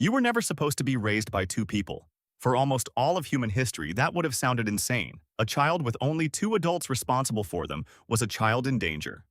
You were never supposed to be raised by two people. For almost all of human history, that would have sounded insane. A child with only two adults responsible for them was a child in danger.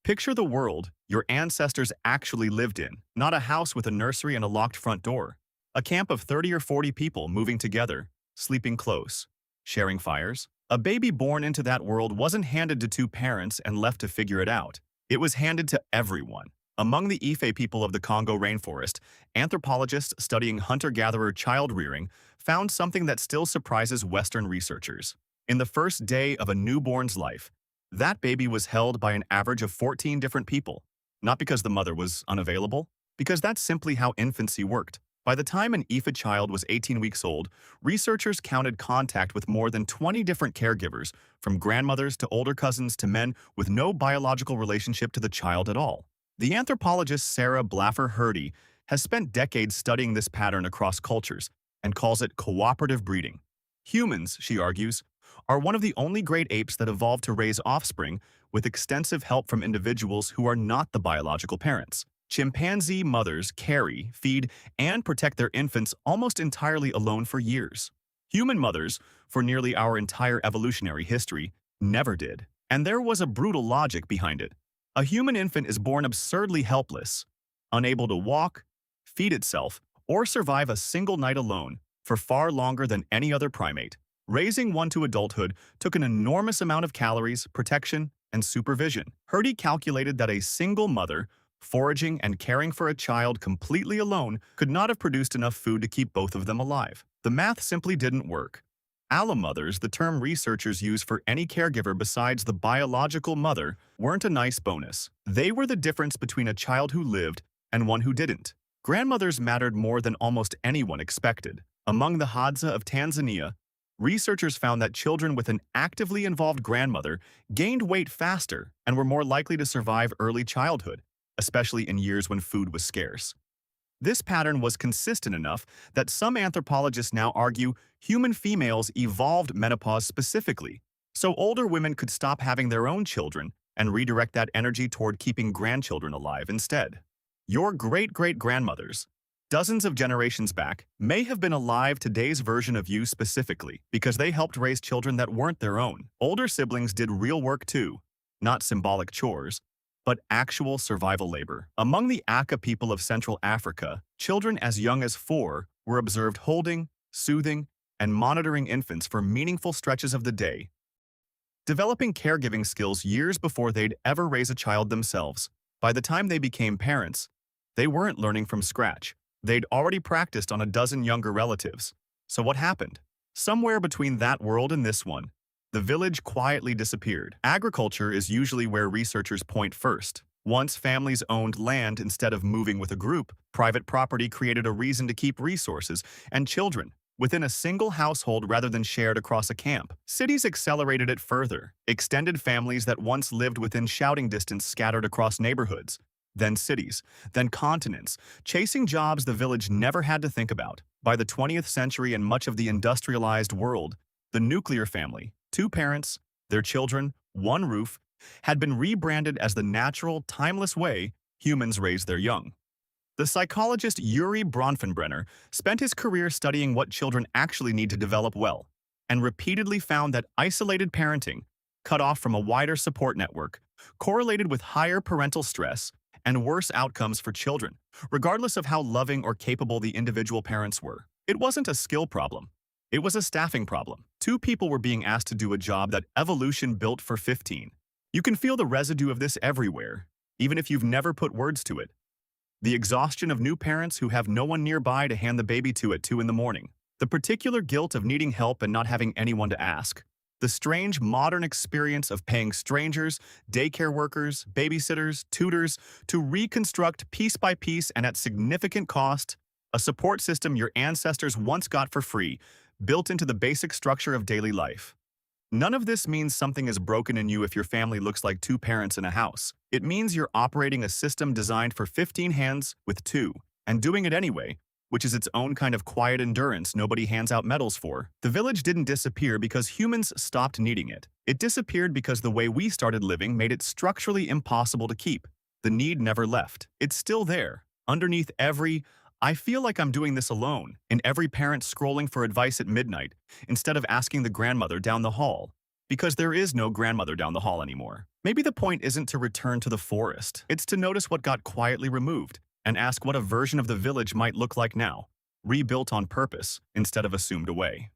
Picture the world your ancestors actually lived in, not a house with a nursery and a locked front door. A camp of 30 or 40 people moving together, sleeping close, sharing fires. A baby born into that world wasn't handed to two parents and left to figure it out. It was handed to everyone. Among the Ife people of the Congo rainforest, anthropologists studying hunter-gatherer child-rearing found something that still surprises Western researchers. In the first day of a newborn's life, that baby was held by an average of 14 different people. Not because the mother was unavailable, because that's simply how infancy worked. By the time an Ifa child was 18 weeks old, researchers counted contact with more than 20 different caregivers, from grandmothers to older cousins to men with no biological relationship to the child at all. The anthropologist Sarah Blaffer Hrdy has spent decades studying this pattern across cultures and calls it cooperative breeding. Humans, she argues, are one of the only great apes that evolved to raise offspring with extensive help from individuals who are not the biological parents. Chimpanzee mothers carry, feed, and protect their infants almost entirely alone for years. Human mothers, for nearly our entire evolutionary history, never did. And there was a brutal logic behind it. A human infant is born absurdly helpless, unable to walk, feed itself, or survive a single night alone for far longer than any other primate. Raising one to adulthood took an enormous amount of calories, protection, and supervision. Hrdy calculated that a single mother, foraging and caring for a child completely alone, could not have produced enough food to keep both of them alive. The math simply didn't work. Allomothers, the term researchers use for any caregiver besides the biological mother, weren't a nice bonus. They were the difference between a child who lived and one who didn't. Grandmothers mattered more than almost anyone expected. Among the Hadza of Tanzania, researchers found that children with an actively involved grandmother gained weight faster and were more likely to survive early childhood, especially in years when food was scarce. This pattern was consistent enough that some anthropologists now argue human females evolved menopause specifically, so older women could stop having their own children and redirect that energy toward keeping grandchildren alive instead. Your great-great-grandmothers, dozens of generations back, may have been alive today's version of you specifically because they helped raise children that weren't their own. Older siblings did real work too, not symbolic chores, but actual survival labor. Among the Aka people of Central Africa, children as young as 4 were observed holding, soothing, and monitoring infants for meaningful stretches of the day, developing caregiving skills years before they'd ever raise a child themselves. By the time they became parents, they weren't learning from scratch. They'd already practiced on a dozen younger relatives. So what happened? Somewhere between that world and this one, the village quietly disappeared. Agriculture is usually where researchers point first. Once families owned land instead of moving with a group, private property created a reason to keep resources and children within a single household rather than shared across a camp. Cities accelerated it further. Extended families that once lived within shouting distance scattered across neighborhoods, then cities, then continents, chasing jobs the village never had to think about. By the 20th century and much of the industrialized world, the nuclear family, 2 parents, their children, 1 roof, had been rebranded as the natural, timeless way humans raise their young. The psychologist Yuri Bronfenbrenner spent his career studying what children actually need to develop well, and repeatedly found that isolated parenting, cut off from a wider support network, correlated with higher parental stress and worse outcomes for children, regardless of how loving or capable the individual parents were. It wasn't a skill problem. It was a staffing problem. 2 people were being asked to do a job that evolution built for 15. You can feel the residue of this everywhere, even if you've never put words to it. The exhaustion of new parents who have no one nearby to hand the baby to at 2 in the morning. The particular guilt of needing help and not having anyone to ask. The strange modern experience of paying strangers, daycare workers, babysitters, tutors to reconstruct piece by piece and at significant cost a support system your ancestors once got for free, built into the basic structure of daily life. None of this means something is broken in you if your family looks like 2 parents in a house. It means you're operating a system designed for 15 hands with 2, and doing it anyway, which is its own kind of quiet endurance nobody hands out medals for. The village didn't disappear because humans stopped needing it. It disappeared because the way we started living made it structurally impossible to keep. The need never left. It's still there, underneath every I feel like I'm doing this alone, and every parent scrolling for advice at midnight instead of asking the grandmother down the hall. Because there is no grandmother down the hall anymore. Maybe the point isn't to return to the forest. It's to notice what got quietly removed and ask what a version of the village might look like now, rebuilt on purpose instead of assumed away.